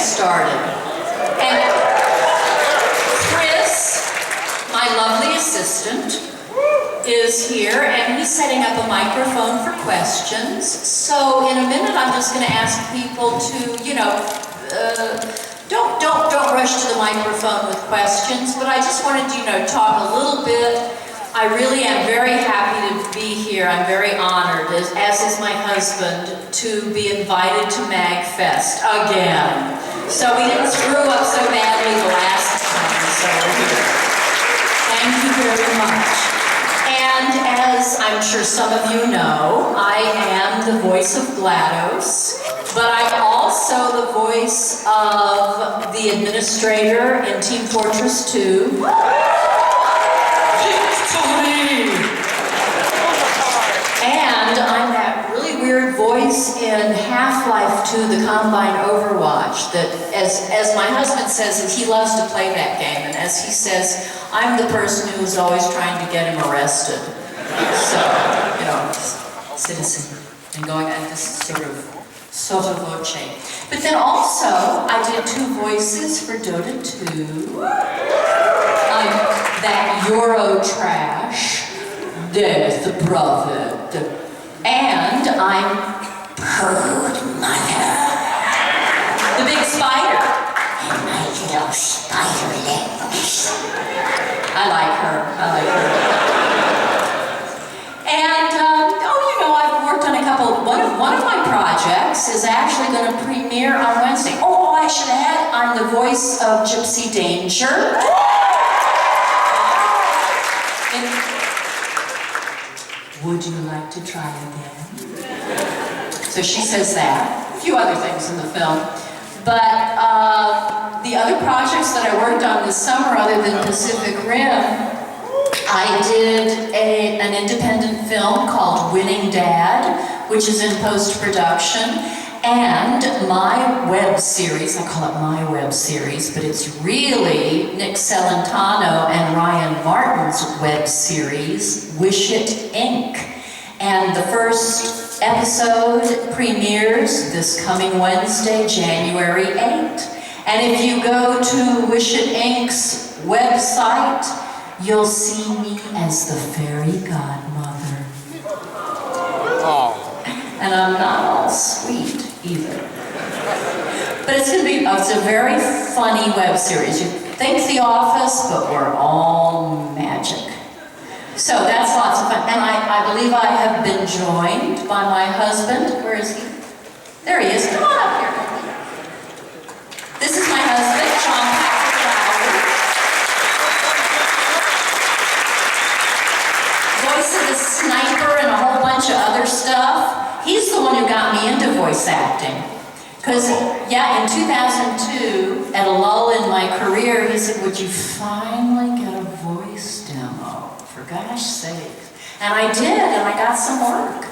started. And Chris, my lovely assistant, is here, and he's setting up a microphone for questions. So in a minute, I'm just going to ask people to, don't rush to the microphone with questions, but I just wanted to, talk a little bit. I really am very happy to be here. I'm very honored, as is my husband, to be invited to MAGFest again. So we didn't screw up so badly the last time, so we're here. Thank you very much. And as I'm sure some of you know, I am the voice of GLaDOS, but I'm also the voice of the administrator in Team Fortress 2. And I'm that really weird voice in Half-Life 2, the Combine Overwatch, that as my husband says, he loves to play that game, and as he says, I'm the person who's always trying to get him arrested. So, citizen, and going at this sotto voce. But then also, I did 2 voices for Dota 2. I'm that Euro trash, Death Prophet, and I'm Prude Mother, the big spider, and my little spider legs. I like her. And, I've worked on a couple, one of my projects is actually going to premiere on Wednesday. Oh, I should add, I'm the voice of Gypsy Danger. Would you like to try again? So she says that. A few other things in the film. But the other projects that I worked on this summer, other than Pacific Rim, I did an independent film called Winning Dad, which is in post-production, and my web series, I call it my web series, but it's really Nick Celentano and Ryan Martin's web series, Wish It, Inc. And the first episode premieres this coming Wednesday, January 8th. And if you go to Wish It, Inc.'s website, you'll see me as the fairy godmother. Oh. And I'm not all sweet either. But it's a very funny web series. You think The Office, but we're all magic. So that's lots of fun. And I believe I have been joined by my husband. Where is he? There he is. Come on up here. This is my husband, John Lowrie. Voice of the sniper and a whole bunch of other stuff. He's the one who got me into voice acting. Because, in 2002, at a lull in my career, he said, would you finally get a voice demo? For gosh sake. And I did, and I got some work.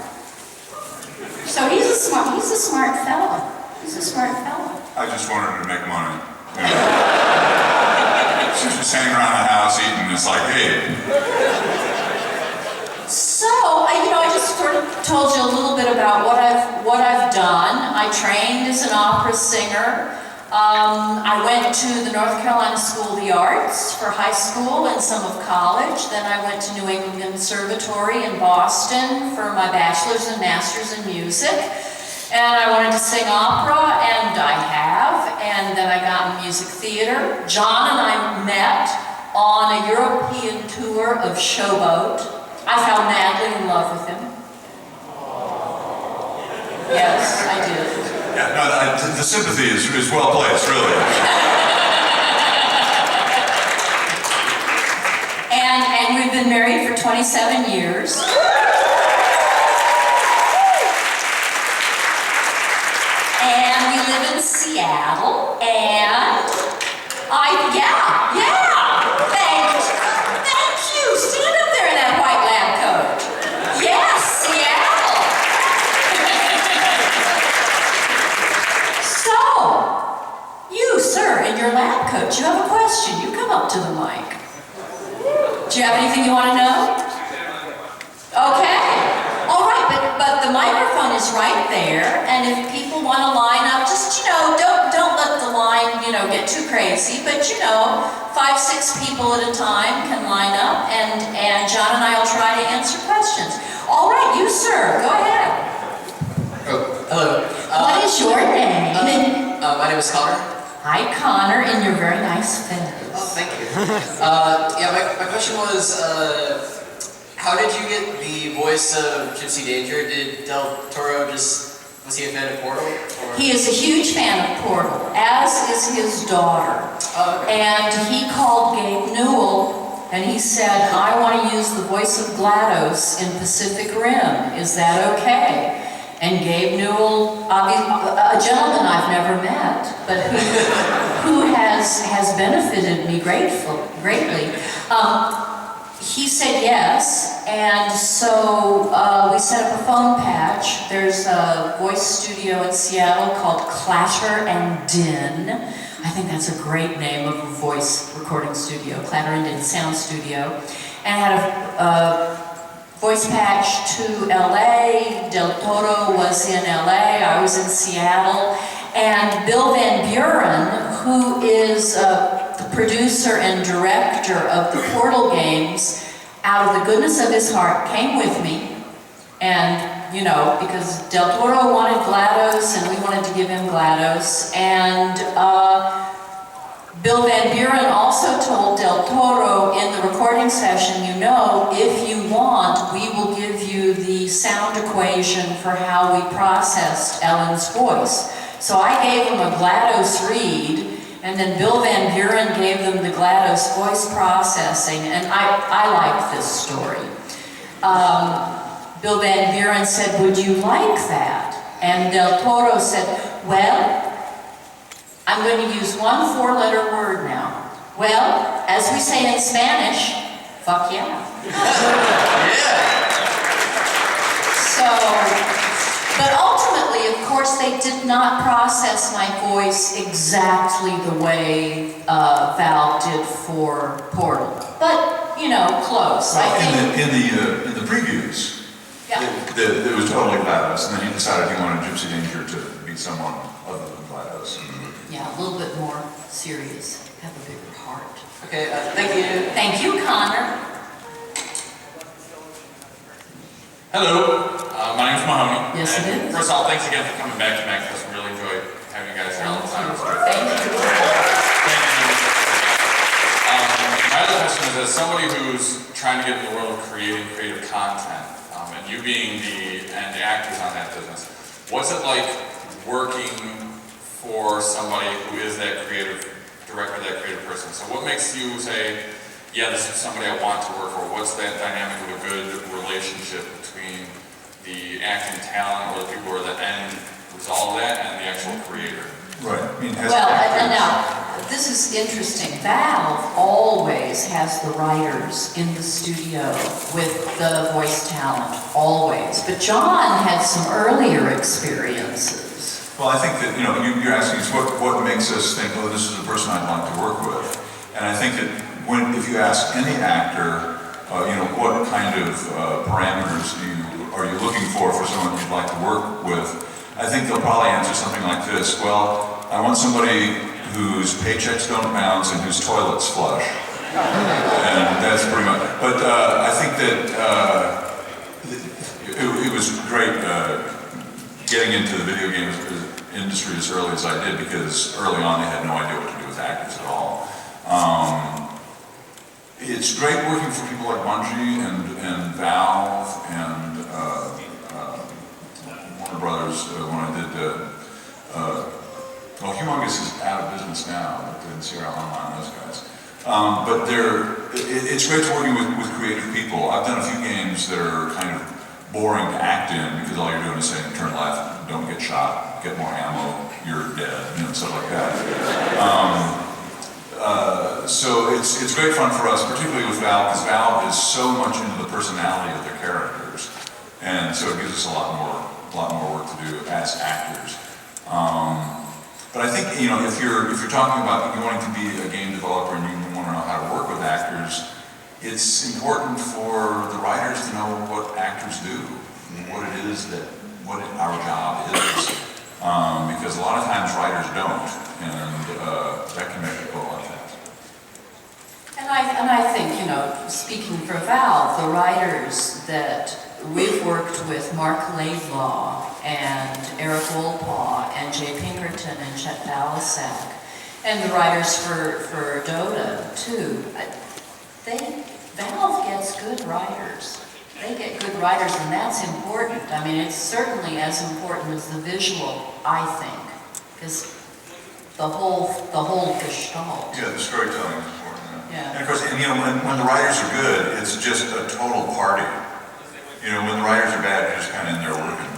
So he's a smart fella. He's a smart fella. I just wanted to make money. She's just hanging around the house eating, it's like, hey. So, I just sort of told you a little bit about what I've done. I trained as an opera singer. I went to the North Carolina School of the Arts for high school and some of college. Then I went to New England Conservatory in Boston for my bachelor's and master's in music. And I wanted to sing opera, and I have. And then I got in music theater. John and I met on a European tour of Showboat. I fell madly in love with him. Yes, I did. Yeah, no, the sympathy is well placed, really. And we've been married for 27 years. And we live in Seattle, and thank you. Stand up there in that white lab coat. Yes, Seattle. So, you, sir, in your lab coat, you have a question. You come up to the mic. Do you have anything you want to know? Okay. All right, but the microphone is is right there, and if people want to line up, just, don't let the line, get too crazy, but 5, 6 people at a time can line up, and John and I will try to answer questions. All right, you sir, go ahead. Oh, hello. What is your name? My name is Connor. Hi, Connor, in your very nice fit. Oh, thank you. Yeah, my question was, how did you get the voice of Gypsy Danger? Did Del Toro was he a fan of Portal? Or? He is a huge fan of Portal, as is his daughter. Oh, okay. And he called Gabe Newell, and he said, I want to use the voice of GLaDOS in Pacific Rim. Is that okay? And Gabe Newell, a gentleman I've never met, but who has benefited me greatly. He said yes, and so we set up a phone patch. There's a voice studio in Seattle called Clatter and Din. I think that's a great name of a voice recording studio, Clatter and Din Sound Studio. And had a voice patch to LA. Del Toro was in LA, I was in Seattle. And Bill Van Buren, who is the producer and director of the Portal games, out of the goodness of his heart, came with me. And, because Del Toro wanted GLaDOS and we wanted to give him GLaDOS. And Bill Van Buren also told Del Toro in the recording session, if you want, we will give you the sound equation for how we processed Ellen's voice. So I gave him a GLaDOS read, and then Bill Van Buren gave them the GLaDOS voice processing, and I like this story. Bill Van Buren said, would you like that? And Del Toro said, well, I'm going to use one 4-letter word now. Well, as we say in Spanish, fuck yeah. Yeah. But ultimately, of course, they did not process my voice exactly the way Val did for Portal. But, close. Well, I think in the previews, yeah. it was totally GLaDOS, and then he decided he wanted Gypsy Danger to be someone other than GLaDOS. Yeah, a little bit more serious. Have a bigger heart. Okay, thank you. Thank you, Connor. Hello, my name's Mahoney. Yes, it is. First of all, thanks again for coming back to MAGFest. We really enjoy having you guys here all the time. Thank you. My other question is, as somebody who's trying to get in the world of creating creative content, and you being the actors on that business, what's it like working for somebody who is that creative director, that creative person? So what makes you say, yeah, this is somebody I want to work for? What's that dynamic of a good relationship between the acting talent or the people who are the end result of that and the actual creator? Right. And now, this is interesting. Valve always has the writers in the studio with the voice talent, always. But John had some earlier experiences. Well, I think that, you're asking us what makes us think, oh, this is a person I'd like to work with. And I think that if you ask any actor, what kind of parameters are you looking for someone you'd like to work with, I think they'll probably answer something like this. Well, I want somebody whose paychecks don't bounce and whose toilets flush. And that's pretty much, but I think that it was great getting into the video games industry as early as I did, because early on they had no idea what to do with actors at all. It's great working for people like Bungie and Valve and Warner Brothers when I did, well, Humongous is out of business now, but didn't see our online, those guys. But it's great working with creative people. I've done a few games that are kind of boring to act in, because all you're doing is saying, turn left, don't get shot, get more ammo, you're dead, stuff like that. So it's great fun for us, particularly with Valve, because Valve is so much into the personality of their characters, and so it gives us a lot more work to do as actors. But I think if you're talking about you wanting to be a game developer and you want to know how to work with actors, it's important for the writers to know what actors do, what it is that what our job is, because a lot of times writers don't, and that can make it go a lot faster. And I think, you know, speaking for Valve, the writers that we've worked with, Mark Laidlaw and Eric Wolpaw and Jay Pinkerton and Chet Balasek, and the writers for Dota too, Valve gets good writers. They get good writers, and that's important. I mean, it's certainly as important as the visual, I think, because the whole gestalt. Yeah, the storytelling is important. Yeah. And of course, you know, when the writers are good, it's just a total party. You know, when the writers are bad, you're just kind of in there working.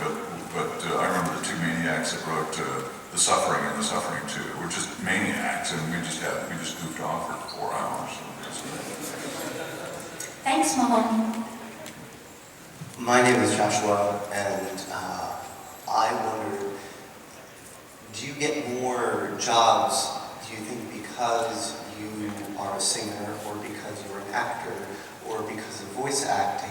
But I remember the two maniacs that wrote The Suffering and The Suffering 2 were just maniacs, and we just goofed off for 4 hours. Thanks, Mahoney. My name is Joshua, and I wonder, do you get more jobs, do you think, because you are a singer, or because you're an actor, or because of voice acting?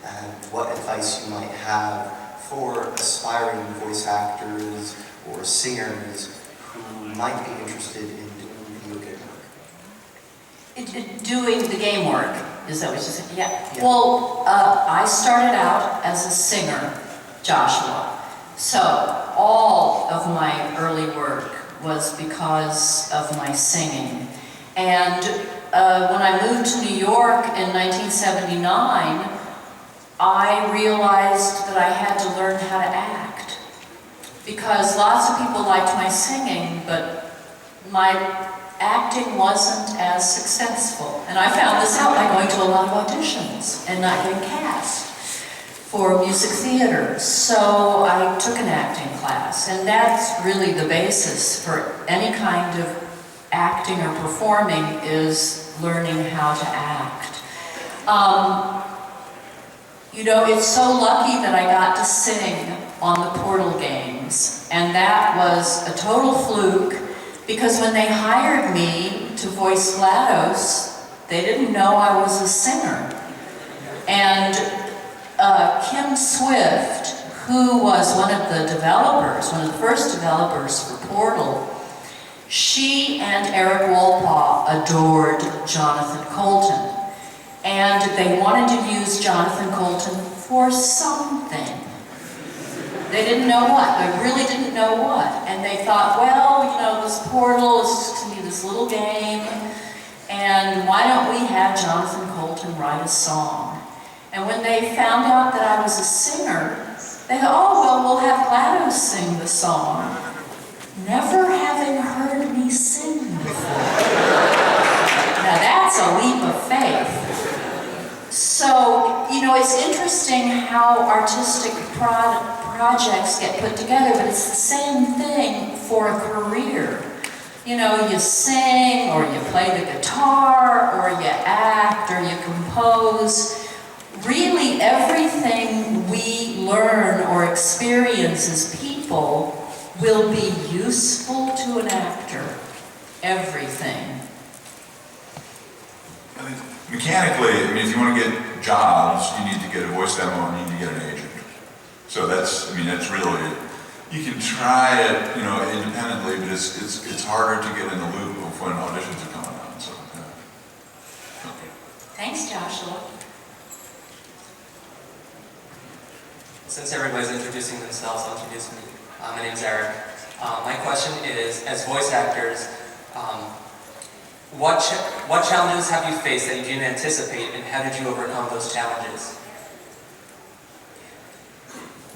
And what advice you might have for aspiring voice actors or singers who might be interested in doing video game work? Doing the game work, is that what you said? Yeah. Yeah. Well, I started out as a singer, Joshua. So all of my early work was because of my singing. And when I moved to New York in 1979, I realized that I had to learn how to act. Because lots of people liked my singing, but my acting wasn't as successful. And I found this out by going to a lot of auditions and not getting cast for music theater. So I took an acting class, and that's really the basis for any kind of acting or performing, is learning how to act. You know, it's so lucky that I got to sing on the Portal games, and that was a total fluke, because when they hired me to voice GLaDOS, they didn't know I was a singer. And Kim Swift, who was one of the developers, one of the first developers for Portal, she and Eric Wolpaw adored Jonathan Colton. And they wanted to use Jonathan Colton for something. They didn't know what. They really didn't know what. And they thought, well, you know, this Portal is just going to be this little game, and why don't we have Jonathan Colton write a song? And when they found out that I was a singer, they thought, oh, well, we'll have GLaDOS sing the song. Never having heard me sing before. Now that's a leap of faith. So, you know, it's interesting how artistic projects get put together, but it's the same thing for a career. You know, you sing, or you play the guitar, or you act, or you compose. Really, everything we learn or experience as people will be useful to an actor. Everything. I mean, mechanically, I mean, if you want to get jobs, you need to get a voice demo and you need to get an agent. So that's, I mean, that's really, you can try it, you know, independently, but it's harder to get in the loop of when auditions are coming out. So, yeah. Okay. Thanks, Joshua. Since everybody's introducing themselves, I'll introduce me. My name's Eric. My question is, as voice actors, what challenges have you faced that you didn't anticipate, and how did you overcome those challenges?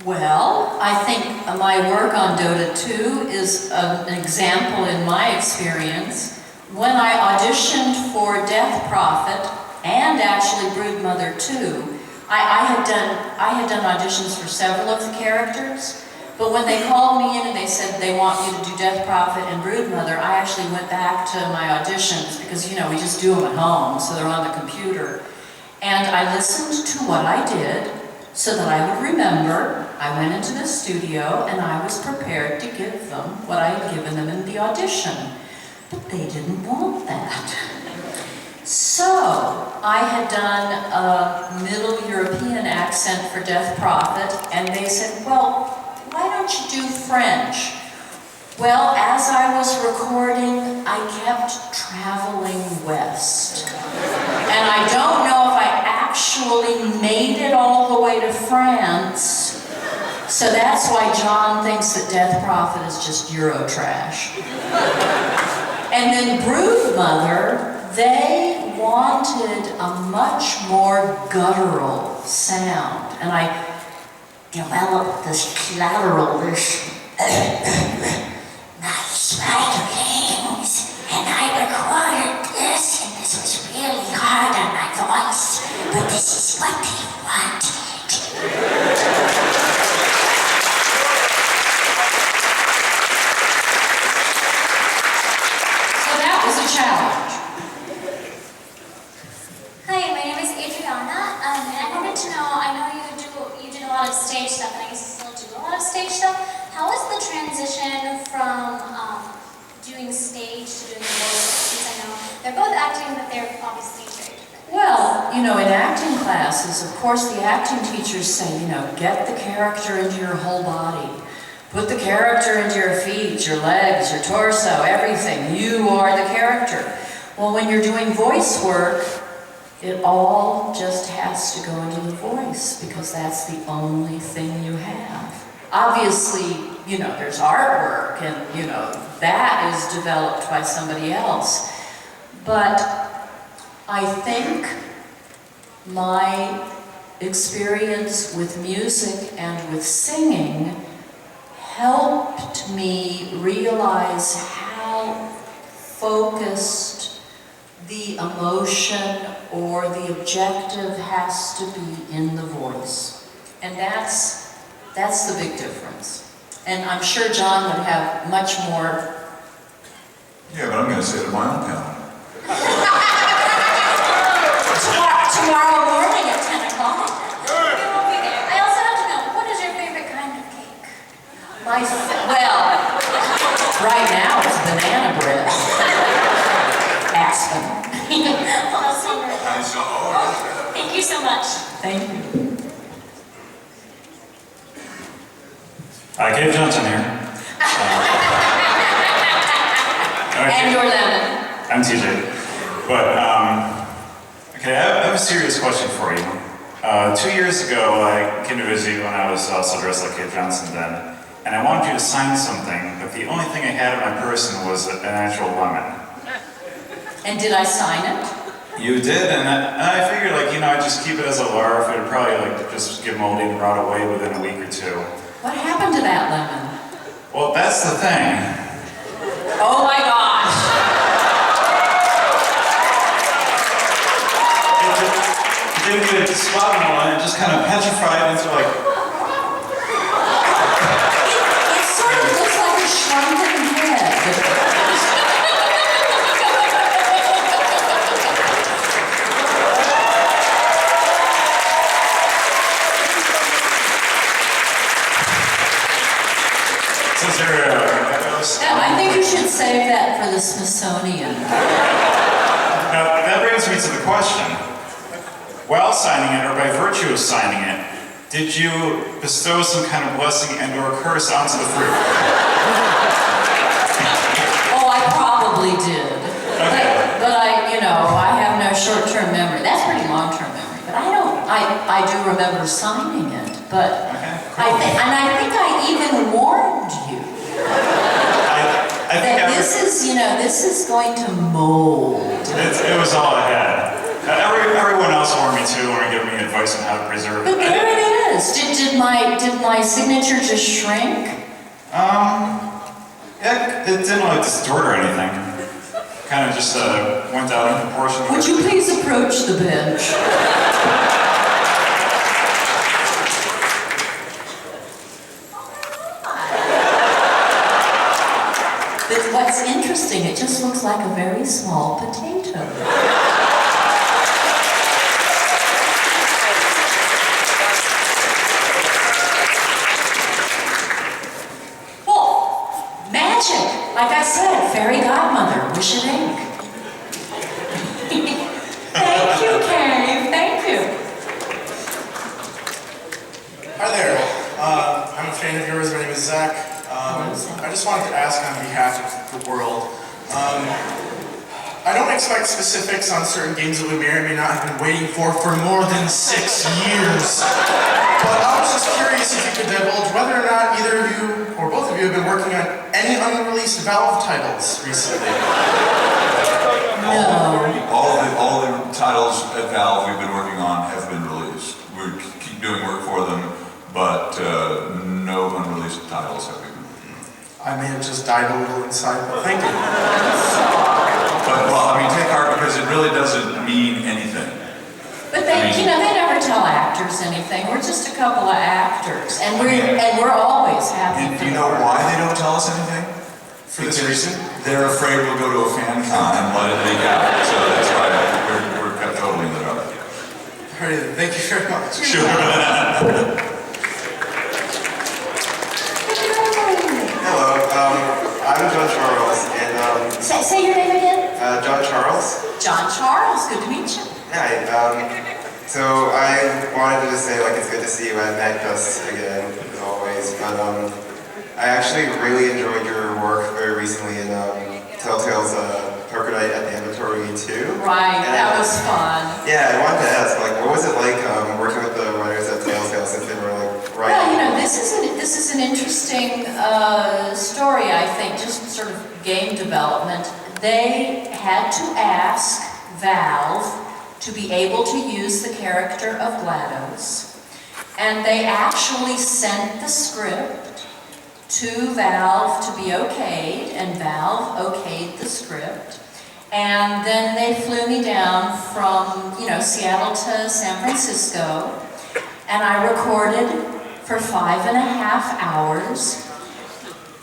Well, I think my work on Dota 2 is an example in my experience. When I auditioned for Death Prophet and actually Broodmother 2, I had done auditions for several of the characters, but when they called me in and they said they want you to do Death Prophet and Broodmother, I actually went back to my auditions because, you know, we just do them at home, so they're on the computer. And I listened to what I did so that I would remember. I went into the studio and I was prepared to give them what I had given them in the audition. But they didn't want that. So I had done a Middle European accent for Death Prophet, and they said, well, don't you do French? Well, as I was recording, I kept traveling west. And I don't know if I actually made it all the way to France. So that's why John thinks that Death Prophet is just Euro trash. And then Brood Mother, they wanted a much more guttural sound. And I developed this lateral, this spider games, and I recorded this, and this was really hard on my voice, but this is what they wanted. So that was a challenge. Hi, my name is Adriana, and I wanted to know, I know you did a lot of stage stuff, and I guess you still do a lot of stage stuff. How was the transition from doing stage to doing voice? Since I know they're both acting, but they're obviously very different. Well, you know, in acting classes, of course, the acting teachers say, you know, get the character into your whole body. Put the character into your feet, your legs, your torso, everything. You are the character. Well, when you're doing voice work, it all just has to go into the voice because that's the only thing you have. Obviously, you know, there's artwork and, you know, that is developed by somebody else. But I think my experience with music and with singing helped me realize how focused the emotion or the objective has to be in the voice. And that's the big difference. And I'm sure John would have much more. Yeah, but I'm going to say it at my own panel. Tomorrow morning at 10 o'clock. We won't be there. I also have to know, what is your favorite kind of cake? Well, right now it's banana bread. Aspen. Well, super. Thank you so much. Thank you. Gabe Johnson here. And your lemon. I'm TJ. But, okay, I have a serious question for you. 2 years ago, I came to visit you when I was also dressed like Gabe Johnson then, and I wanted you to sign something, but the only thing I had in my person was an actual lemon. And did I sign it? You did, and I figured, like, you know, I'd just keep it as a larf. It would probably, like, just get moldy and rot away within a week or two. What happened to that lemon? Well, that's the thing. Oh my gosh! It didn't get a spot on one, it just kind of petrified into like... It sort of looks like a shrunken head. I think you should save that for the Smithsonian. Now, that brings me to the question. While signing it, or by virtue of signing it, did you bestow some kind of blessing and or curse onto the fruit? Oh, I probably did. Okay. But I, you know, I have no short-term memory. That's pretty long-term memory. But I do remember signing it. But Okay, cool. I think I even warned you. I think That this is going to mold. it was all I had. Everyone else warned me too, or giving me advice on how to preserve it. But there it is. Did my signature just shrink? Yeah, it didn't like distort or anything. Kind of just went out in proportion. Would you please approach the bench? But what's interesting, it just looks like a very small potato. Well, magic. Like I said, fairy godmother, wish it ink. Thank you, Carrie. Thank you. Hi there. I'm a fan of yours. My name is Zach. specifics on certain games that we may or may not have been waiting for more than 6 years. But I was just curious if you could divulge whether or not either of you, or both of you, have been working on any unreleased Valve titles recently. All the titles at Valve we've been working on have been released. We keep doing work for them, but no unreleased titles have been released. I may have just died a little inside, but thank you. But, well, I mean, take heart because it really doesn't mean anything. But they, you know, they never tell actors anything. We're just a couple of actors, and we're always happy. Do you know why they don't tell us anything? For this reason? They're afraid we'll go to a fan con and let it leak out. So that's why we're kept totally in the dark. All right, thank you very much. Sure. Hello, I'm John Charles, and Say your name again? John Charles. John Charles, good to meet you. Hi, so I wanted to just say, like, it's good to see you at MAGFest again, as always, but I actually really enjoyed your work very recently in Telltale's Percodite at the Inventory 2. Right, And that was fun. Yeah, I wanted to ask, like, what was it like working with the writers at Telltale since they were, like, writing? Well, you know, this is an interesting story, I think, just sort of game development. They had to ask Valve to be able to use the character of GLaDOS, and they actually sent the script to Valve to be okayed, and Valve okayed the script. And then they flew me down from, you know, Seattle to San Francisco, and I recorded for 5.5 hours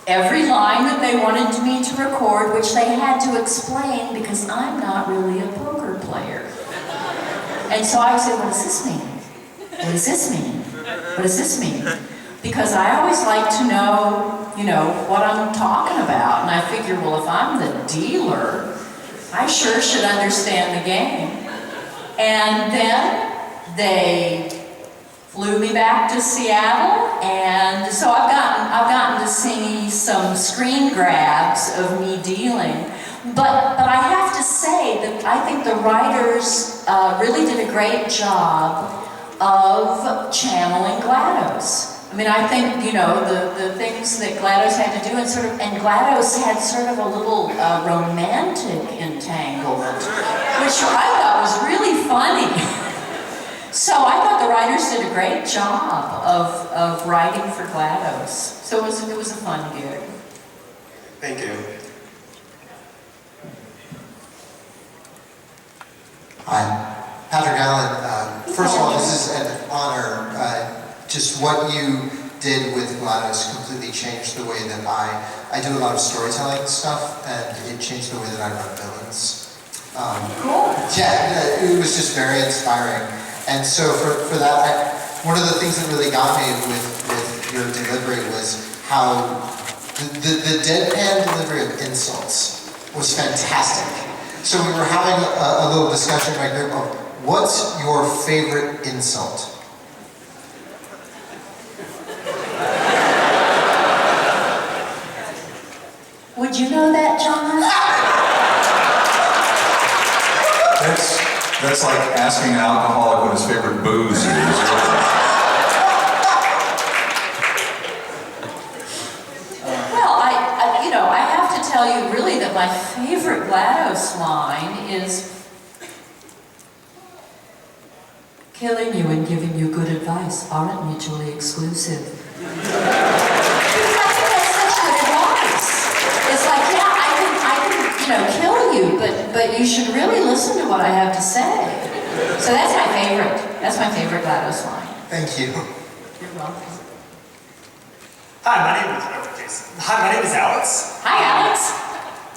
every line that they wanted me to record, which they had to explain because I'm not really a poker player. And so I said, what does this mean? What does this mean? What does this mean? Because I always like to know, you know, what I'm talking about. And I figure, well, if I'm the dealer, I sure should understand the game. And then they flew me back to Seattle, and so I've gotten to see some screen grabs of me dealing. But I have to say that I think the writers really did a great job of channeling GLaDOS. I mean, I think, you know, the things that GLaDOS had to do, and GLaDOS had sort of a little romantic entanglement, which I thought was really funny. So I thought the writers did a great job of writing for GLaDOS. So it was a fun gig. Thank you. Hi, Patrick Allen. First of all, this is an honor. Just what you did with GLaDOS completely changed the way that I do a lot of storytelling stuff, and it changed the way that I run villains. Cool. Yeah, it was just very inspiring. And so for that, one of the things that really got me with your delivery was how the deadpan delivery of insults was fantastic. So we were having a little discussion in my group of what's your favorite insult? Would you know that, John? That's like asking an alcoholic what his favorite booze is. Well, I have to tell you really that my favorite GLaDOS line is killing you and giving you good advice aren't mutually exclusive. Because I think that's such good advice. It's like, yeah, I can, you know, kill you, but you should really listen to what I have to say. So that's my favorite. That's my favorite GLaDOS line. Thank you. You're welcome. Hi, my name is Alex. Hi, Alex.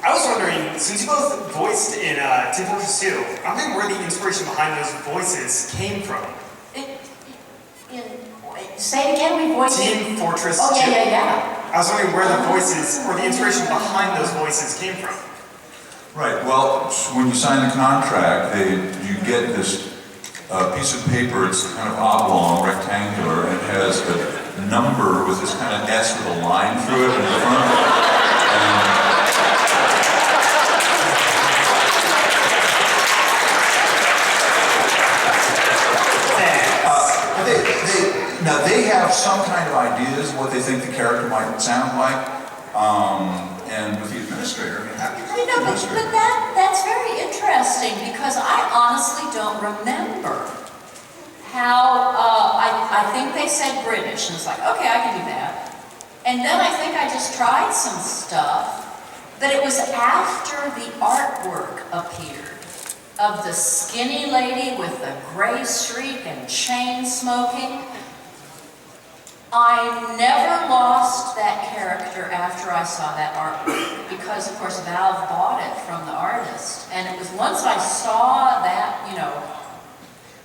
I was wondering, since you both voiced in Team Fortress 2, I'm wondering where the inspiration behind those voices came from. Say it again, we voiced Team Fortress 2. Oh, yeah. I was wondering where the voices, or the inspiration behind those voices came from. Right, well, when you sign the contract, you get this piece of paper, it's kind of oblong, rectangular, and it has a number with this kind of S with a line through it in the front. some kind of ideas what they think the character might sound like. And with the administrator, I mean, how do you You know, but that's very interesting because I honestly don't remember how, I think they said British, and it's like, okay, I can do that. And then I think I just tried some stuff, but it was after the artwork appeared of the skinny lady with the gray streak and chain smoking. I never lost that character after I saw that artwork because, of course, Valve bought it from the artist. And it was once I saw that, you know,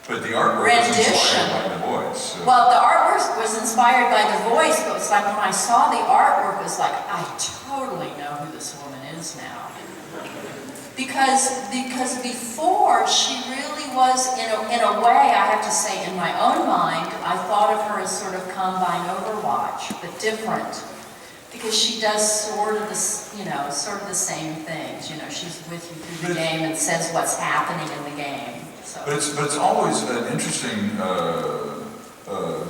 but the artwork rendition. was inspired by the voice. So. Well, the artwork was inspired by the voice, but it's like when I saw the artwork, it was like, I totally know who this woman is now. Because before, she really was, in a way, I have to say, in my own mind, I thought of her as sort of Combine Overwatch, but different. Because she does sort of the, you know, sort of the same things. You know, she's with you through the game and says what's happening in the game. So. But it's always an interesting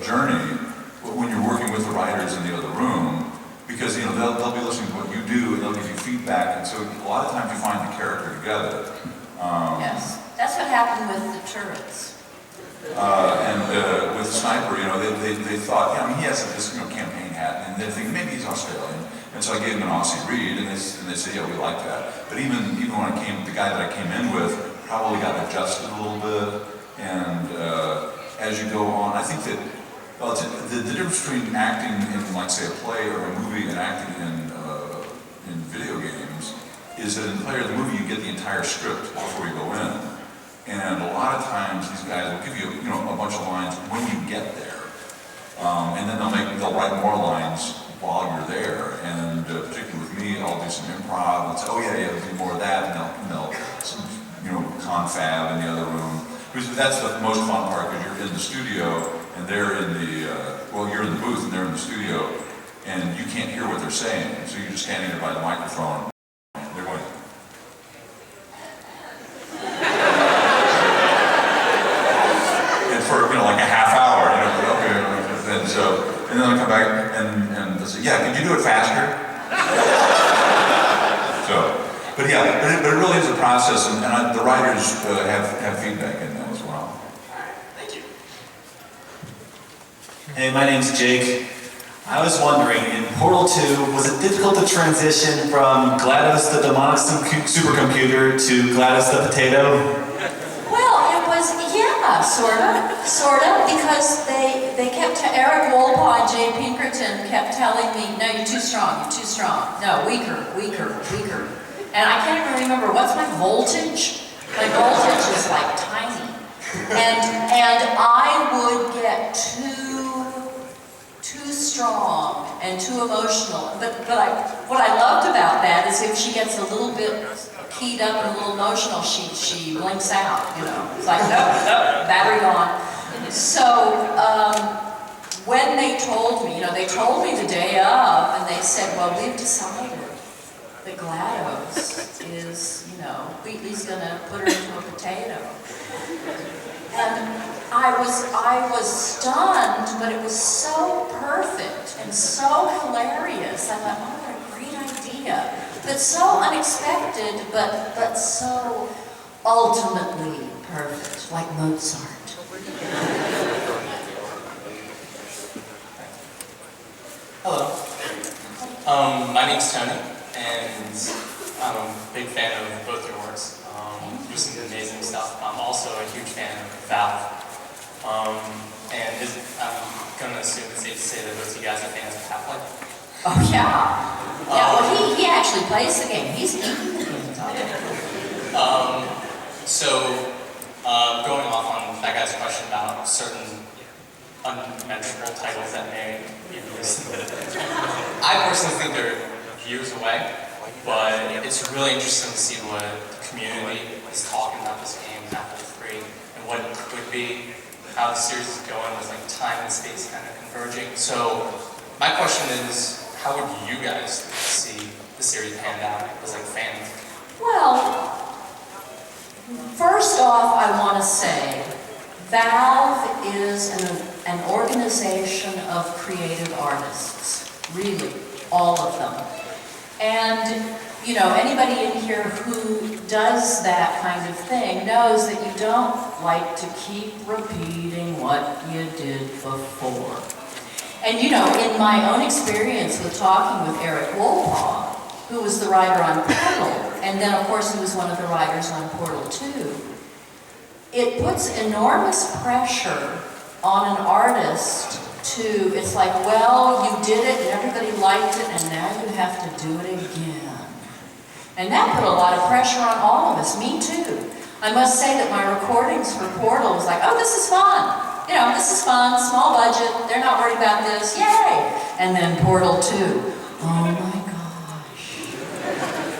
journey when you're working with the writers in the other room, because you know they'll be listening to what you do and they'll give you feedback, and so a lot of times you find the character together. Yes, that's what happened with the turrets. And with Sniper, you know, they thought, yeah, I mean, he has this campaign hat, and they think maybe he's Australian, and so I gave him an Aussie read, and they said, yeah, we like that. But even when I came, the guy that I came in with probably got adjusted a little bit, and as you go on, I think that, well, the difference between acting in, like, say, a play or a movie and acting in video games is that in the play or the movie, you get the entire script before you go in. And a lot of times, these guys will give you, a bunch of lines when you get there. And then they'll write more lines while you're there. And particularly with me, I'll do some improv and say, oh yeah, do more of that, and they'll confab in the other room. Because that's the most fun part, because you're in the studio, and they're in the, you're in the booth, and they're in the studio, and you can't hear what they're saying. So you're just standing there by the microphone. They're going, and for, like a half hour, okay, and then I come back, and they say, yeah, could you do it faster? But yeah, but it really is a process, and the writers have feedback in that as well. Thank you. Hey, my name's Jake. I was wondering, in Portal 2, was it difficult to transition from GLaDOS the demonic supercomputer to GLaDOS the potato? Well, it was, yeah, sort of, because they kept, Eric Wolpaw and Jay Pinkerton kept telling me, no, you're too strong, no, weaker. And I can't even remember, what's my voltage? My voltage is like tiny. And I would get too strong and too emotional. But what I loved about that is if she gets a little bit keyed up and a little emotional, she blinks out, It's like, no, battery gone. So when they told me, they told me the day of, and they said, well, we've decided that GLaDOS is, Wheatley's gonna put her into a potato. And I was stunned, but it was so perfect and so hilarious. I thought, oh, what a great idea. But so unexpected, but so ultimately perfect, like Mozart. Hello. My name's Tony, and I'm a big fan of both your works. Do some amazing stuff. I'm also a huge fan of Valve. And I'm going to assume it's safe to say that both of you guys are fans of Half-Life. Oh, yeah. Yeah, well, he actually plays the game. He's eating the game. Going off on that guy's question about certain unmentionable titles that may be released. I personally think they're years away, but it's really interesting to see what the community is talking about this game, Half-Life 3, and what it could be, how the series is going with like time and space kind of converging. So my question is, how would you guys see the series panned out as like fans? Well, first off, I want to say Valve is an organization of creative artists, really, all of them. And, you know, anybody in here who does that kind of thing knows that you don't like to keep repeating what you did before. And, you know, in my own experience with talking with Eric Wolpaw, who was the writer on Portal, and then, of course, he was one of the writers on Portal 2, it puts enormous pressure on an artist to, it's like, well, you did it and everybody liked it and now you have to do it again. And that put a lot of pressure on all of us, me too. I must say that my recordings for Portal was like, oh, this is fun. You know, this is fun, small budget, they're not worried about this, yay! And then Portal 2, oh my gosh.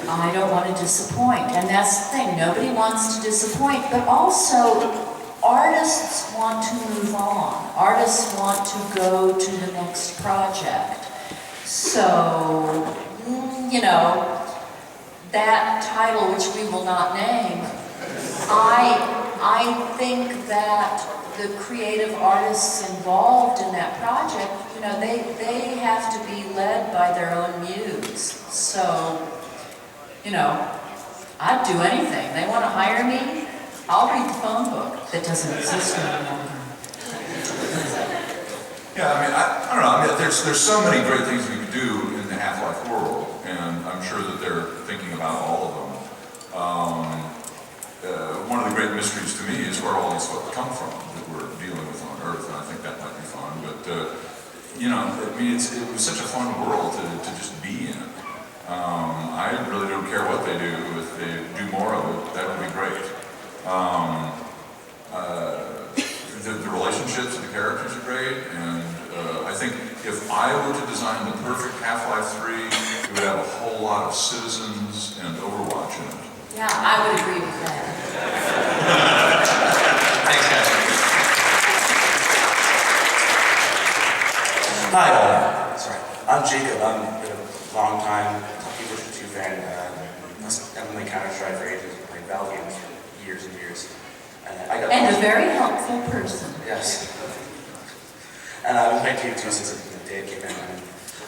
I don't want to disappoint, and that's the thing, nobody wants to disappoint, but also artists want to move on. Artists want to go to the next project. So, you know, that title, which we will not name, I think that the creative artists involved in that project, you know, they have to be led by their own muse. So, you know, I'd do anything. They want to hire me, I'll read the phone book that doesn't exist anymore. Yeah, I mean, I don't know. I mean, there's so many great things we could do in the Half-Life world, and I'm sure that they're thinking about all of them. One of the great mysteries to me is where all these folks come from that we're dealing with on Earth, and I think that might be fun. But you know, I mean, it was such a fun world to just be in. I really don't care what they do. If they do more of it, that would be great. The relationships of the characters are great, and I think if I were to design the perfect Half-Life 3, it would have a whole lot of Citizens and Overwatch in it. Yeah, I would agree with that. Thanks, guys. Hi, sorry. I'm Jacob. I've been a long time T-Version 2 fan. I've been playing Counter-Strike for ages, playing Valve games for years and years. And a very helpful person. Yes. And I've been playing TF2 since the day it came in.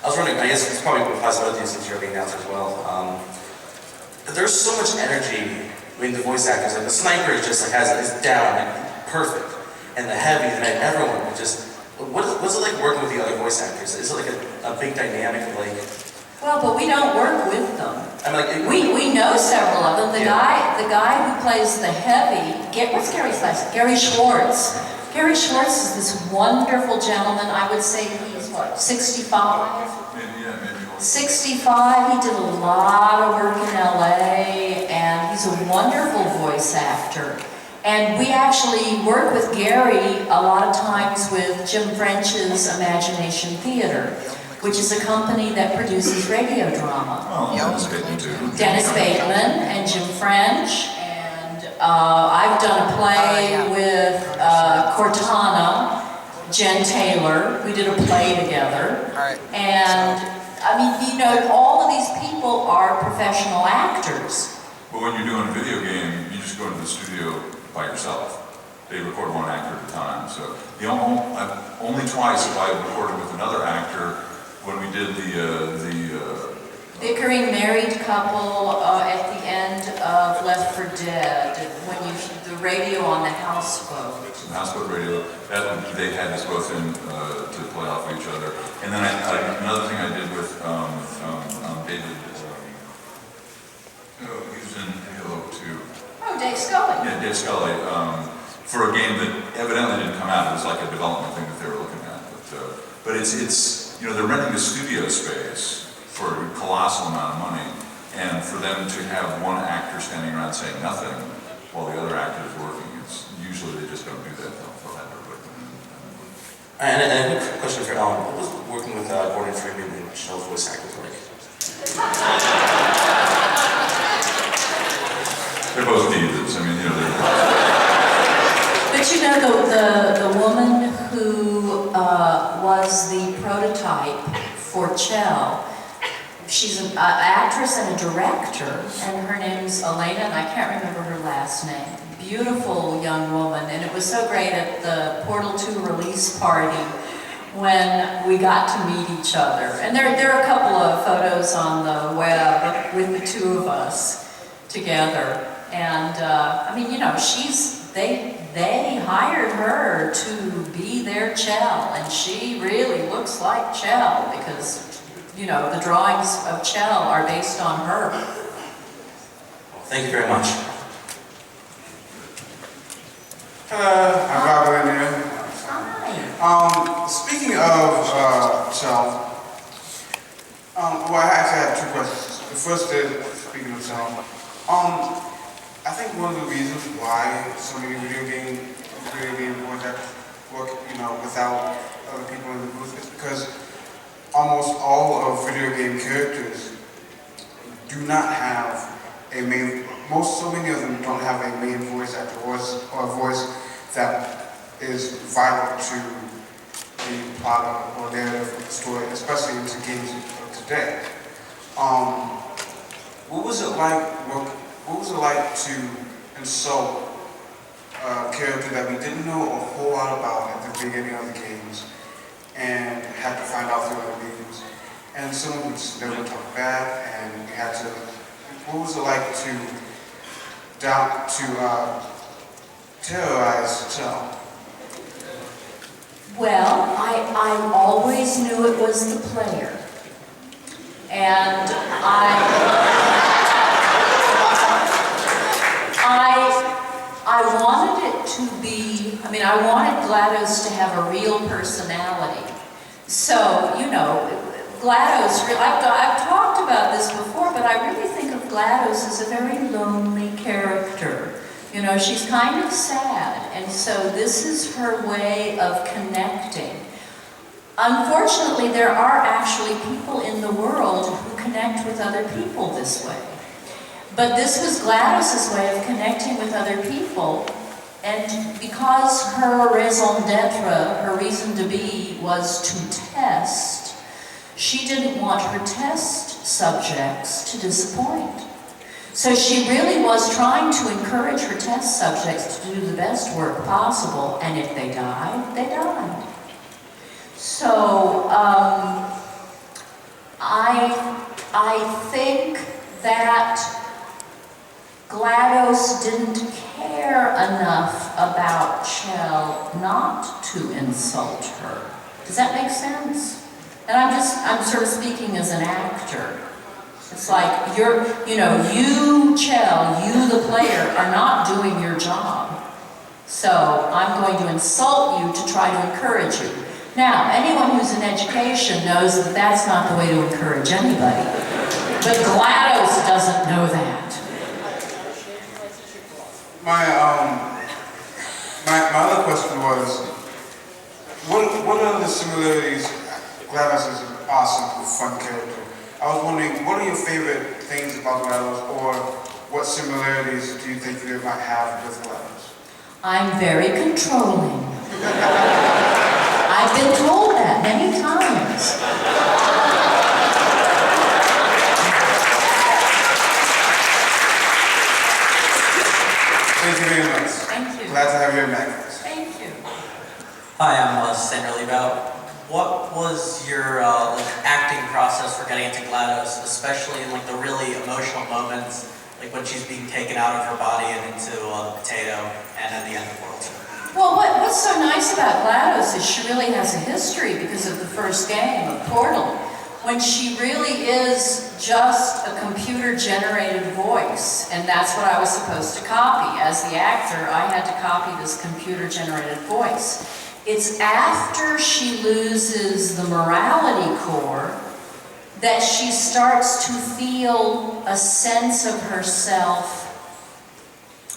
I was wondering, I guess it's probably a possibility since you're being announced as well. There's so much energy in the voice actors. Like the sniper is just like is down, like perfect, and the heavy, and everyone just. What's it like working with the other voice actors? Is it like a big dynamic of like? Well, but we don't work with them. I mean, like we know several of them. The guy who plays the heavy. What's Gary's last name? Gary Schwartz. Gary Schwartz is this wonderful gentleman. I would say he's what, 65? Maybe 65, he did a lot of work in LA, and he's a wonderful voice actor. And we actually work with Gary a lot of times with Jim French's Imagination Theater, which is a company that produces radio drama. Oh, Dennis Bateman too. Dennis Bateman and Jim French, and I've done a play with Cortana, Jen Taylor. We did a play together. And I mean, you know, all of these people are professional actors. But when you're doing a video game, you just go into the studio by yourself. They record one actor at a time. So only twice have I recorded with another actor when we did the bickering married couple at the end of Left 4 Dead, when the radio on the houseboat. Houseboat radio. They had us both in to play off of each other. And then another thing I did with David. He was in Halo 2. Oh, Dave Scully. Yeah, Dave Scully. For a game that evidently didn't come out. It was like a development thing that they were looking at. But it's you know, they're renting a studio space for a colossal amount of money, and for them to have one actor standing around saying nothing while the other actor is working, it's usually they just don't do that. They'll have everybody come in. And a quick question for Ellen. What was working with Gordon Freeman and Michelle's voice actors like? They're both divas. I mean, you know, they're. But you know, the woman who was the prototype for Chell, she's an actress and a director, and her name's Elena, and I can't remember her last name. beautiful young woman, and it was so great at the Portal 2 release party when we got to meet each other. And there are a couple of photos on the web with the two of us together. And I mean, you know, they hired her to be their Chell, and she really looks like Chell because, you know, the drawings of Chell are based on her. Thank you very much. I'm Robert in here. Hi. Speaking of Chell, well, I actually have two questions. The first is, speaking of Chell, I think one of the reasons why so many video game voice actors work, you know, without other people in the booth is because almost all of video game characters do not have a main. So many of them don't have a main voice actor or a voice that is vital to the plot or narrative of the story, especially into games of today. What was it like to insult a character that we didn't know a whole lot about at the beginning of the games and had to find out through other games? And someone would just never talk back, and you had to. What was it like to terrorize Chell? Well, I always knew it was the player. And I wanted it to be, I mean, I wanted GLaDOS to have a real personality. So, you know, GLaDOS, I've talked about this before, but I really think of GLaDOS as a very lonely character. You know, she's kind of sad, and so this is her way of connecting. Unfortunately, there are actually people in the world who connect with other people this way. But this was GLaDOS's way of connecting with other people, and because her raison d'etre, her reason to be, was to test, she didn't want her test subjects to disappoint. So she really was trying to encourage her test subjects to do the best work possible, and if they died, they died. So I think that GLaDOS didn't care enough about Chell not to insult her. Does that make sense? And I'm sort of speaking as an actor. It's like you, Chell, you the player, are not doing your job. So I'm going to insult you to try to encourage you. Now, anyone who's in education knows that that's not the way to encourage anybody. But GLaDOS doesn't know that. My other question was, what are the similarities? GLaDOS is an awesome, fun character. I was wondering, what are your favorite things about GLaDOS, or what similarities do you think you might have with GLaDOS? I'm very controlling. I've been told that many times. Thank you very much. Thank you. Glad to have you in MAGFest. Thank you. Hi, I'm Sandra Liebau. What was your acting process for getting into GLaDOS, especially in the really emotional moments, like when she's being taken out of her body and into the potato, and at the end of World 2? Well, what's so nice about GLaDOS is she really has a history because of the first game of Portal, when she really is just a computer-generated voice, and that's what I was supposed to copy. As the actor, I had to copy this computer-generated voice. It's after she loses the morality core that she starts to feel a sense of herself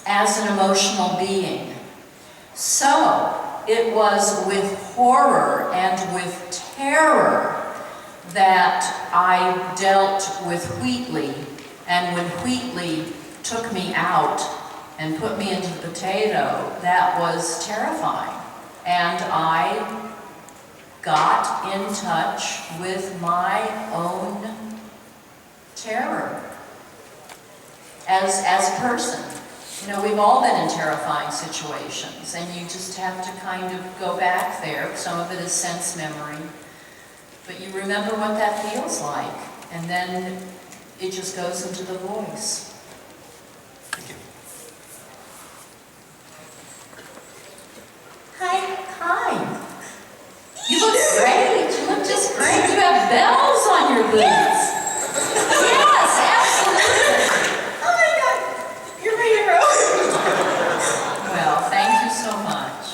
as an emotional being. So, it was with horror and with terror that I dealt with Wheatley, and when Wheatley took me out and put me into the potato, that was terrifying. And I got in touch with my own terror as a person. You know, we've all been in terrifying situations, and you just have to kind of go back there. Some of it is sense memory, but you remember what that feels like, and then it just goes into the voice. Thank you. Hi. You look great. You look just great. You have bells on your boots. Yes, absolutely. Oh my God, you're my hero. Well, thank you so much.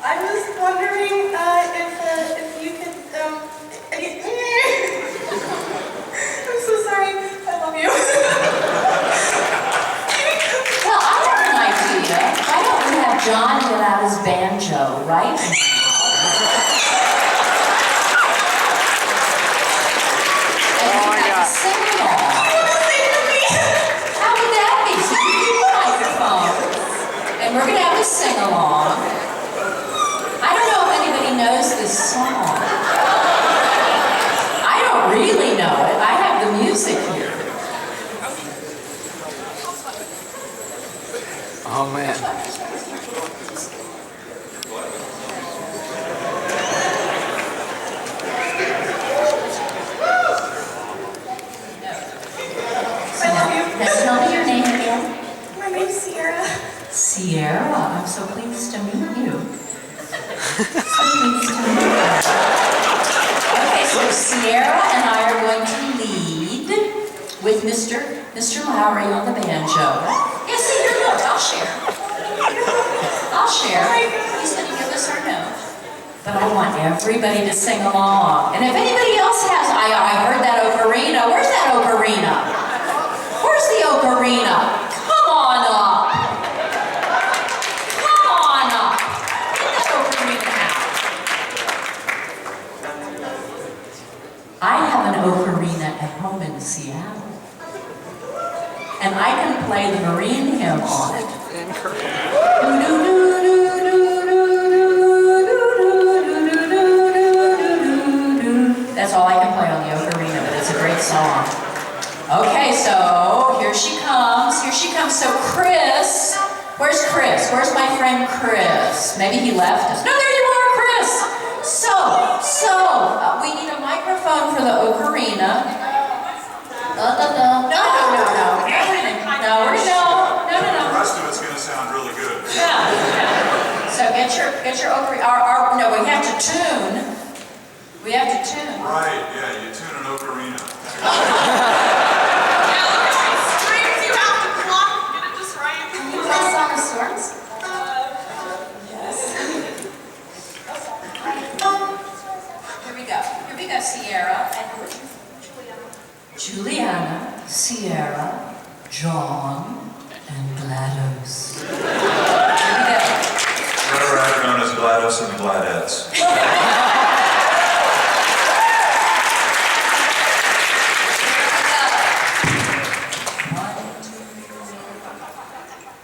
I was wondering if you could, I'm so sorry. I love you. Well, I have an idea. Why don't we have John get out his banjo right now? And we have to sing along. How would that be? So you keep the microphone, and we're going to have a sing-along. I don't know if anybody knows this song. I don't really know it. I have the music here. Oh man. I love you. Now tell me your name again. My name's Sierra. Sierra, I'm so pleased to meet you. So pleased to meet you. Okay, so Sierra and I are going to lead with Mr. Lowrie on the banjo. Yeah, see, here, look, I'll share. I'll share. He's going to give us our note. But I want everybody to sing along. And if anybody else has, I heard that ocarina. Where's that ocarina? Where's the ocarina? Come on up. Come on up. Get that ocarina out. I have an ocarina at home in Seattle. And I can play the Marine hymn on it. That's all I can play on the ocarina, but it's a great song. Okay, so here she comes. Here she comes. So Chris, where's Chris? Where's my friend Chris? Maybe he left us. No, there you are, Chris. So we need a microphone for the ocarina. No. The rest of it's going to sound really good. Yeah. So get your ocarina. No, we have to tune. We have to tune. Right, yeah, you tune an ocarina. Strings, you have to block, get it just right. Can you play Song of Storms? Yes. Here we go, Sierra. And Juliana, Sierra, John, and GLaDOS. Here we go. Better rather known as GLaDOS and the GLaDettes.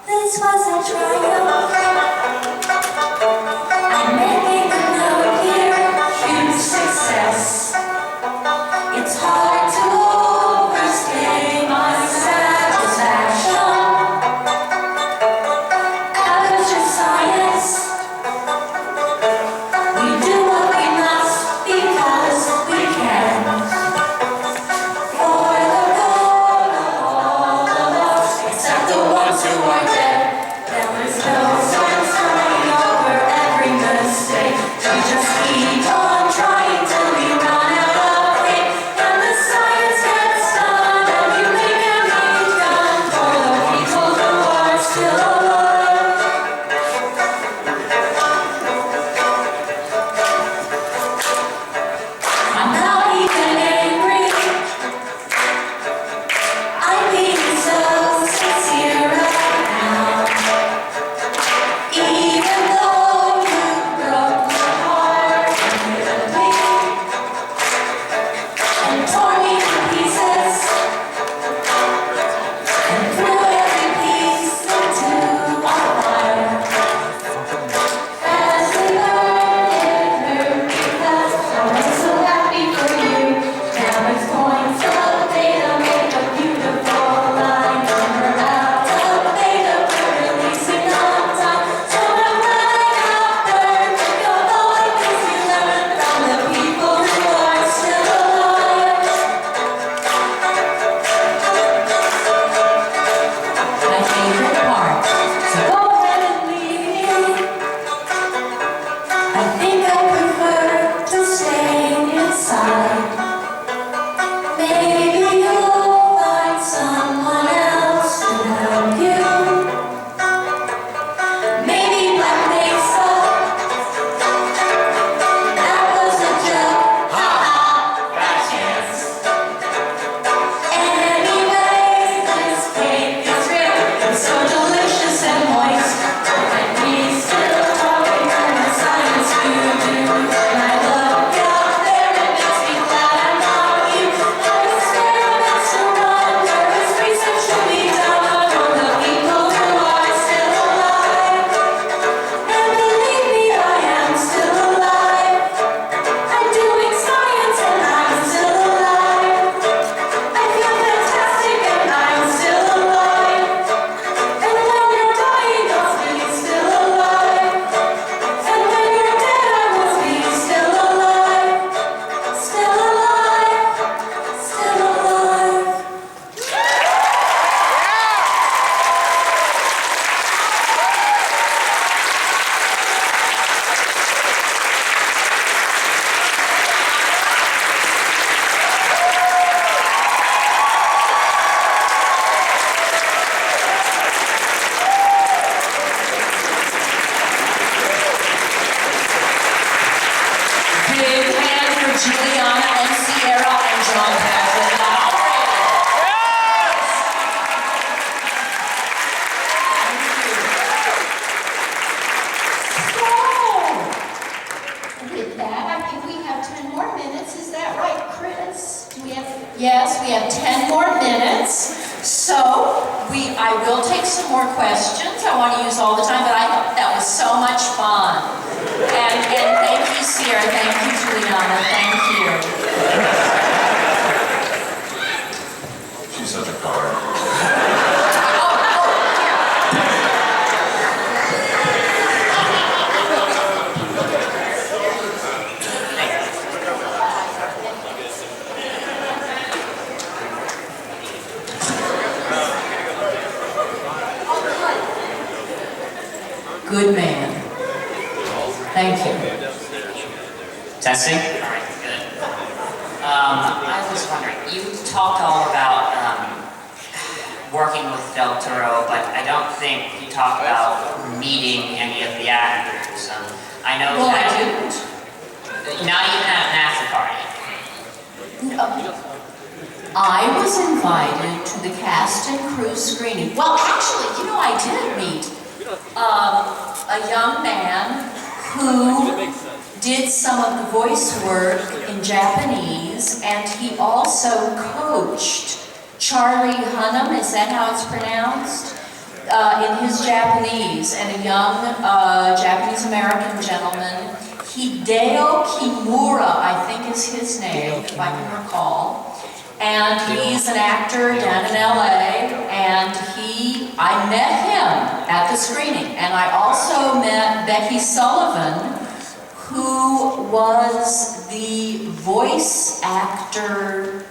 This was a triumph. I'm making a note here, huge success. It's hard to overstate my satisfaction. Amateur science. We do what we must because we can. For the good of all of us, except the ones who are dead. There was no sense turning over every mistake. some more questions. I want to use all the time, but I thought that was so much fun. And thank you, Sierra. Thank you, Juliana. Thank you. She's such a card. Good man. Thank you. Testing? All right, good. I was wondering, you talked all about working with Del Toro, but I don't think you talked about meeting any of the actors. I know Well, that... I didn't. Not even at an after party. I was invited to the cast and crew screening. Well, actually, you know, I did meet a young man who did some of the voice work in Japanese, and he also coached Charlie Hunnam, is that how it's pronounced? In his Japanese, and a young Japanese-American gentleman, Hideo Kimura, I think is his name, if I can recall. And he's an actor down in LA, and I met him at the screening. And I also met Becky Sullivan, who was the voice actor,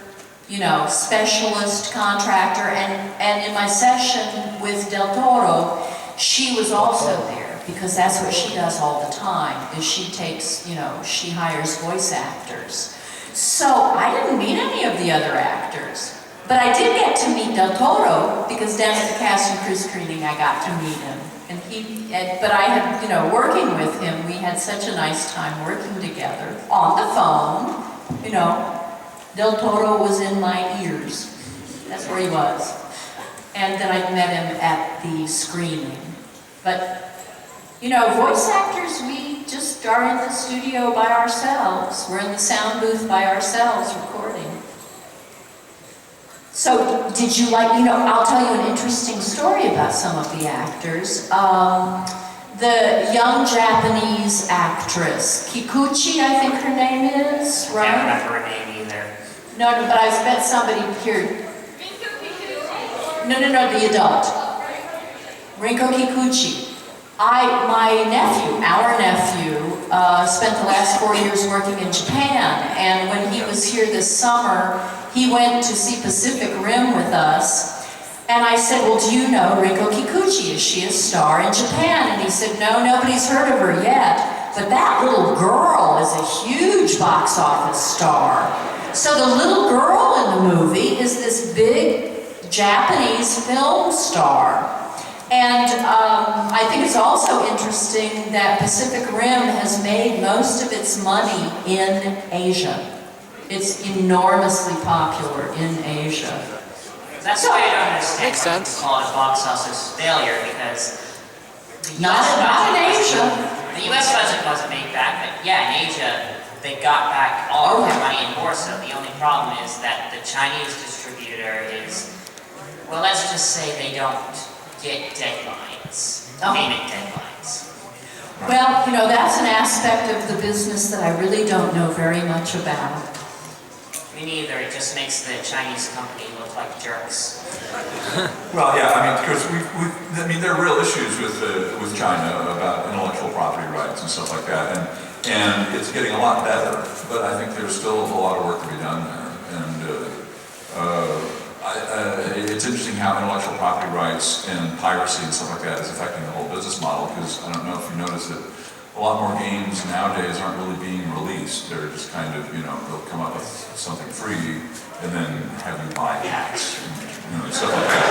you know, specialist, contractor, and in my session with Del Toro, she was also there, because that's what she does all the time, is she takes, you know, she hires voice actors. So I didn't meet any of the other actors, but I did get to meet Del Toro, because down at the cast and crew screening I got to meet him. But I had, you know, working with him, we had such a nice time working together on the phone, you know. Del Toro was in my ears. That's where he was. And then I met him at the screening. But, you know, voice actors, we just are in the studio by ourselves. We're in the sound booth by ourselves recording. So, did you like, you know, I'll tell you an interesting story about some of the actors. The young Japanese actress, Kikuchi, I think her name is, right? I can't remember her name either. No, but I met somebody here. No, the adult. Rinko Kikuchi. My nephew, our nephew, spent the last 4 years working in Japan, and when he was here this summer, he went to see Pacific Rim with us, and I said, well, do you know Rinko Kikuchi? Is she a star in Japan? And he said, no, nobody's heard of her yet, but that little girl is a huge box office star. So the little girl in the movie is this big Japanese film star. And I think it's also interesting that Pacific Rim has made most of its money in Asia. It's enormously popular in Asia. That's why I don't understand. Makes sense. Call it a box office failure, because the Not in Asia. The US budget wasn't made back, but yeah, in Asia, they got back all of their money and more so. The only problem is that the Chinese distributor is, well, let's just say they don't get deadlines, payment deadlines. Well, you know, that's an aspect of the business that I really don't know very much about. Me neither. It just makes the Chinese company look like jerks. Well, yeah, I mean, because there are real issues with China about intellectual property rights and stuff like that, and it's getting a lot better, but I think there's still a lot of work to be done there. And it's interesting how intellectual property rights and piracy and stuff like that is affecting the whole business model, because I don't know if you noticed that a lot more games nowadays aren't really being released. They're just kind of, you know, they'll come up with something free and then have you buy hats and, you know, stuff like that.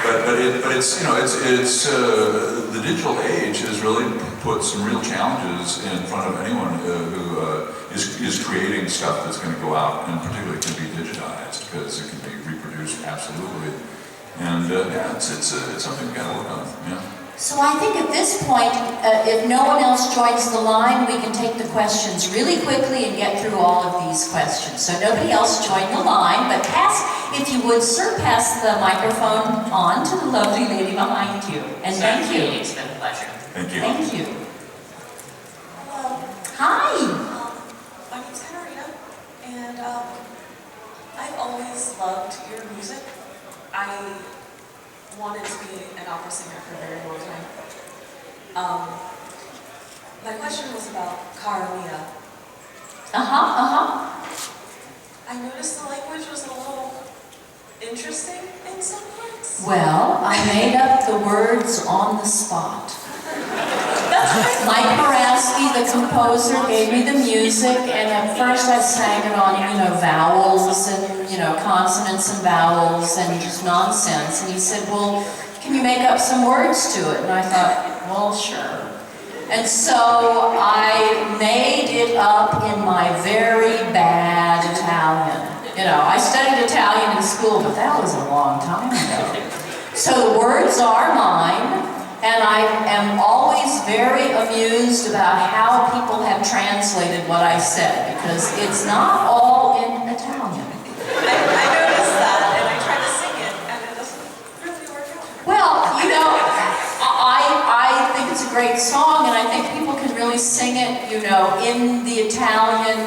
But it's, you know, it's the digital age has really put some real challenges in front of anyone who is creating stuff that's going to go out, and particularly can be digitized, because it can be reproduced absolutely. And yeah, it's something we got to work on. Yeah. So I think at this point, if no one else joins the line, we can take the questions really quickly and get through all of these questions. So nobody else join the line, but if you would, sir, pass the microphone on to the lovely lady behind you. And thank you. It's been a pleasure. Thank you. Thank you. Hello. Hi. My name's Katarina, and I've always loved your music. I wanted to be an opera singer for a very long time. My question was about Cara Mia. I noticed the language was a little interesting in some parts. Well, I made up the words on the spot. Mike Moraski, the composer, gave me the music, and at first I sang it on, vowels and, consonants and vowels and just nonsense. And he said, well, can you make up some words to it? And I thought, well, sure. And so I made it up in my very bad Italian. I studied Italian in school, but that was a long time ago. So the words are mine. And I am always very amused about how people have translated what I said, because it's not all in Italian. I noticed that, and I tried to sing it, and it doesn't really work out. Well, I think it's a great song, and I think people can really sing it, in the Italian,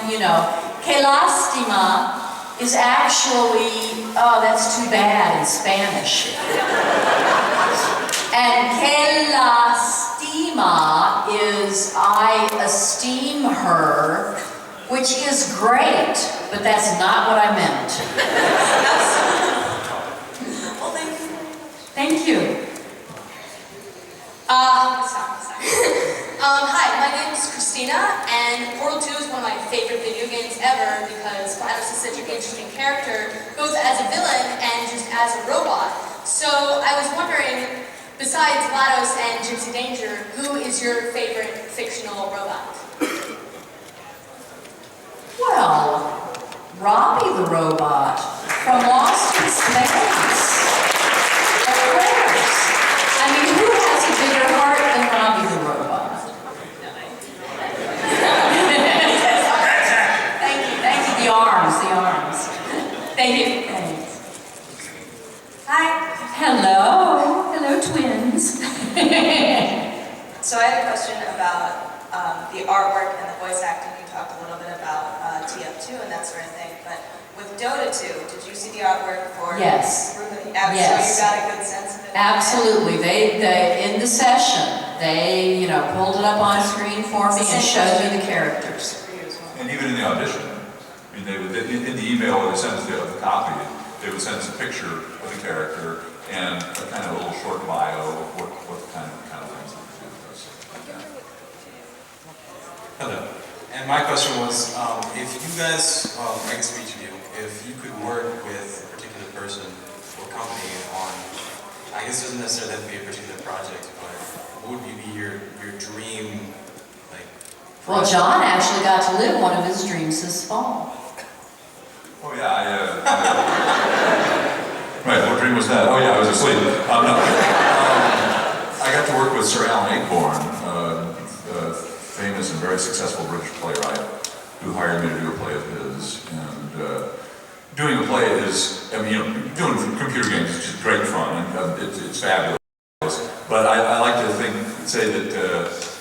Che lastima is actually, oh, that's too bad in Spanish. And que la stima is I esteem her, which is great, but that's not what I meant. Well, thank you. Thank you. Hi, my name is Christina, and Portal 2 is one of my favorite video games ever because GLaDOS is such an interesting character, both as a villain and just as a robot. So I was wondering, besides GLaDOS and Gypsy Danger, who is your favorite fictional robot? Well, Robbie the robot from Lost in Space. Of course. I mean, who has a bigger heart than Robbie the robot? Thank you. The arms. Thank you. Thanks. Hi. Hello, twins. So I had a question about the artwork and the voice acting. You talked a little bit about TF2 and that sort of thing, but with Dota 2, did you see the artwork for Yes. Ruben? Yes. So you got a good sense of it? Absolutely. They in the session, they pulled it up on screen for me and showed me the characters. And even in the audition, I mean, they would, in the email they sent us the copy, they would send us a picture of the character and a kind of a little short bio of what kind of things that they do with us. Hello. And my question was, if you guys, I guess for each of you, if you could work with a particular person or company on, I guess it doesn't necessarily have to be a particular project, but what would be your dream, Well, John actually got to live one of his dreams this fall. Oh yeah, right, what dream was that? Oh yeah, I was asleep. No. I got to work with Sir Alan Ayckbourn, famous and very successful British playwright, who hired me to do a play of his. And doing a play is, doing computer games is just great fun, and it's fabulous. But I like to say that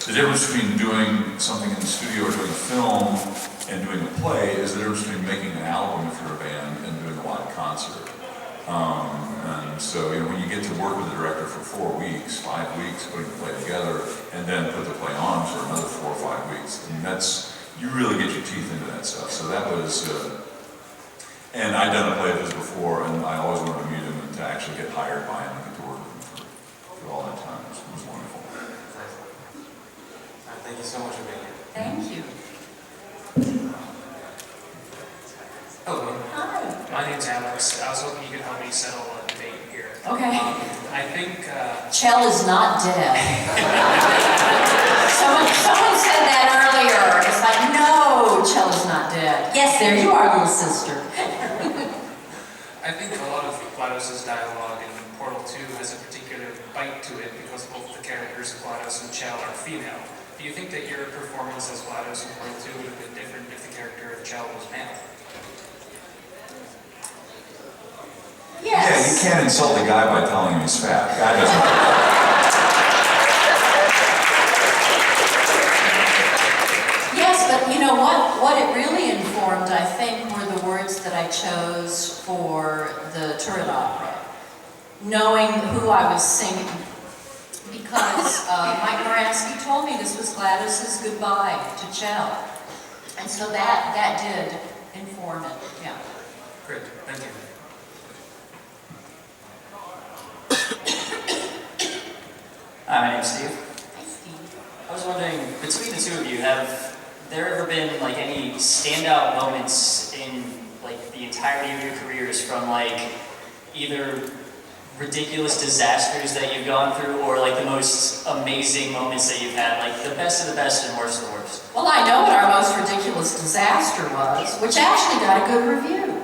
the difference between doing something in the studio or doing a film and doing a play is the difference between making an album if you're a band and doing a live concert. And so, when you get to work with the director for 4 weeks, 5 weeks, putting the play together, and then put the play on for another 4 or 5 weeks, and you really get your teeth into that stuff. So that was, and I'd done a play of his before, and I always wanted to meet him and to actually get hired by him and get to work with him for all that time. It was wonderful. Thank you so much for being here. Thank you. Hello. Hi. My name's Alex. I was hoping you could help me settle a debate here. Okay. I think... Chell is not dead. someone said that earlier. It's like, no, Chell is not dead. Yes, there you are, little sister. I think a lot of GLaDOS's dialogue in Portal 2 has a particular bite to it because both the characters of GLaDOS and Chell are female. Do you think that your performance as GLaDOS in Portal 2 would have been different if the character of Chell was male? Yeah, you can't insult a guy by telling him he's fat. Guy doesn't. Yes, but you know what it really informed, I think, were the words that I chose for the turret opera. Knowing who I was singing. Because Mike Moransky told me this was GLaDOS's goodbye to Chell. And so that did inform it, yeah. Great, thank you. Hi, my name's Steve. Hi, Steve. I was wondering, between the two of you, have there ever been like any standout moments in like the entirety of your careers from like either ridiculous disasters that you've gone through or like the most amazing moments that you've had, like the best of the best and worst of the worst? Well, I know what our most ridiculous disaster was, which actually got a good review.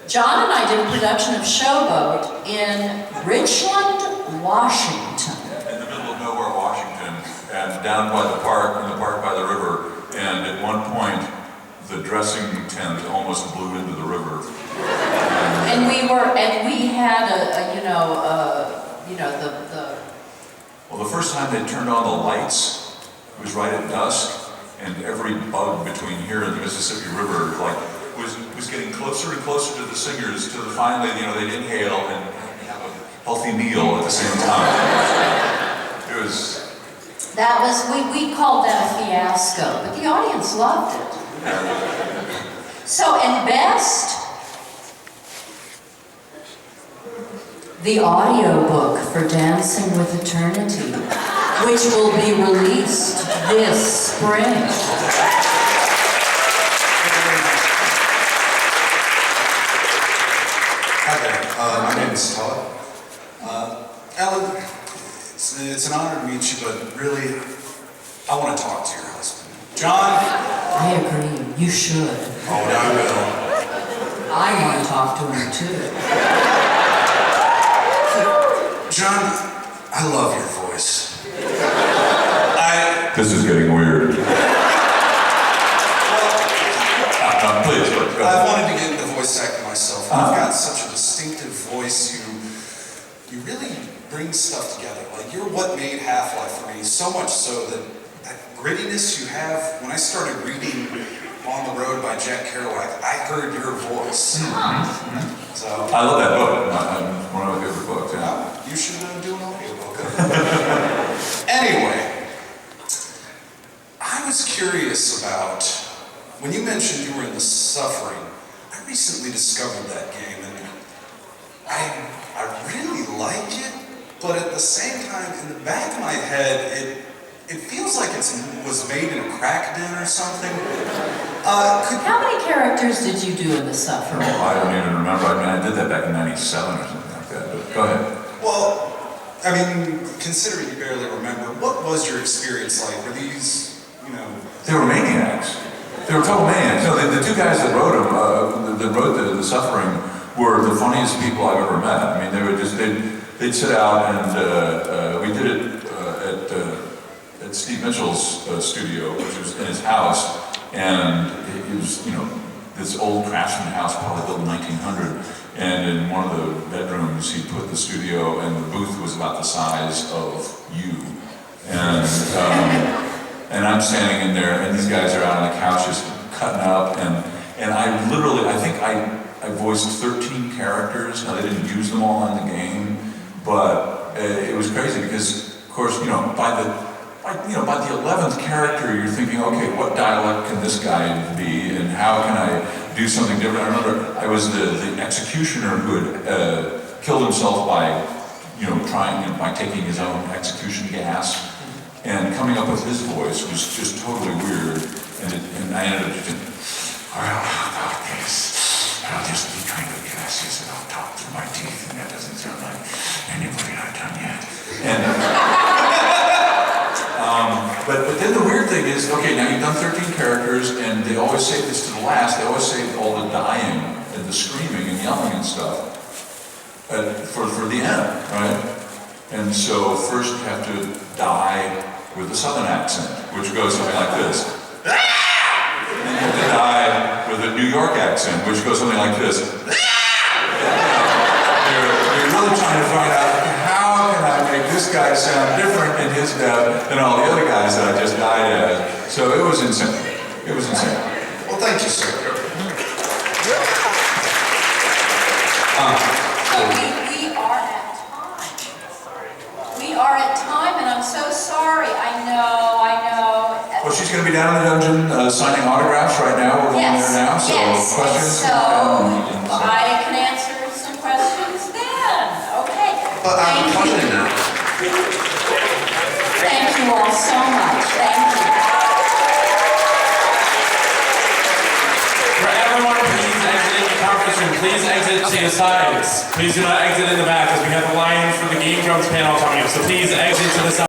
John and I did a production of Showboat in Richland, Washington. In the middle of nowhere, Washington, and down by the park, in the park by the river, and at one point, the dressing tent almost blew into the river. And we had Well, the first time they turned on the lights, it was right at dusk, and every bug between here and the Mississippi River, like, was getting closer and closer to the singers, to the finally, they'd inhale and have a healthy meal at the same time. It was... we called that a fiasco, but the audience loved it. So, and best, the audiobook for Dancing with Eternity, which will be released this spring. Hi there, my name is Todd. Ellen, it's an honor to meet you, but really, I want to talk to your husband. John? I agree, you should. Oh, I will. I want to talk to him too. John, I love your voice. This is getting weird. Please, go ahead. I've wanted to get into voice acting myself. You've got such a distinctive voice. You really bring stuff together. Like, you're what made Half-Life for me, so much so that grittiness you have, when I started reading On the Road by Jack Kerouac, I heard your voice. So, I love that book. It's one of my favorite books. Yeah. You should do an audiobook. Anyway, I was curious about, when you mentioned you were in The Suffering, I recently discovered that game, and I really like it, but at the same time, in the back of my head, it feels like it was made in a crack den or something. How many characters did you do in The Suffering? Oh, I don't even remember. I did that back in '97 or something like that. But go ahead. Well, I mean, considering you barely remember, what was your experience like? Were these, They were maniacs. They were total maniacs. No, the two guys that wrote them, that wrote the Suffering, were the funniest people I've ever met. I mean, they would just, they'd sit out and we did it at Steve Mitchell's studio, which was in his house, and it was, this old craftsman house, probably built in 1900, and in one of the bedrooms he put the studio, and the booth was about the size of you. And I'm standing in there, and these guys are out on the couch just cutting up, and I literally, I think I voiced 13 characters. Now, they didn't use them all in the game, but it was crazy because, of course, by the 11th character, you're thinking, okay, what dialect can this guy be, and how can I do something different? I remember I was the executioner who had killed himself by, by taking his own execution gas, and coming up with his voice was just totally weird, and I ended up just, well, how about this? I'll just be kind of gaseous and I'll talk through my teeth, and that doesn't sound like anybody I've done yet. But then the weird thing is, okay, now you've done 13 characters, and they always save this to the last. They always save all the dying and the screaming and yelling and stuff for the end, right? And so first you have to die with a southern accent, which goes something like this. And you have to die with a New York accent, which goes something like this. You're really trying to find out, how can I make this guy sound different in his dub than all the other guys that I just died as? So it was insane. It was insane. Well, thank you, sir. We are at time, and I'm so sorry. I know. Well, she's going to be down in the dungeon signing autographs right now. We're going there now. So questions? So I can answer some questions then. Okay. But I have a question now. Thank you all so much. Thank you. For everyone, please exit the conference room. Please exit to your sides. Please do not exit in the back, as we have the line for the Game Drums panel coming up. So please exit to the side.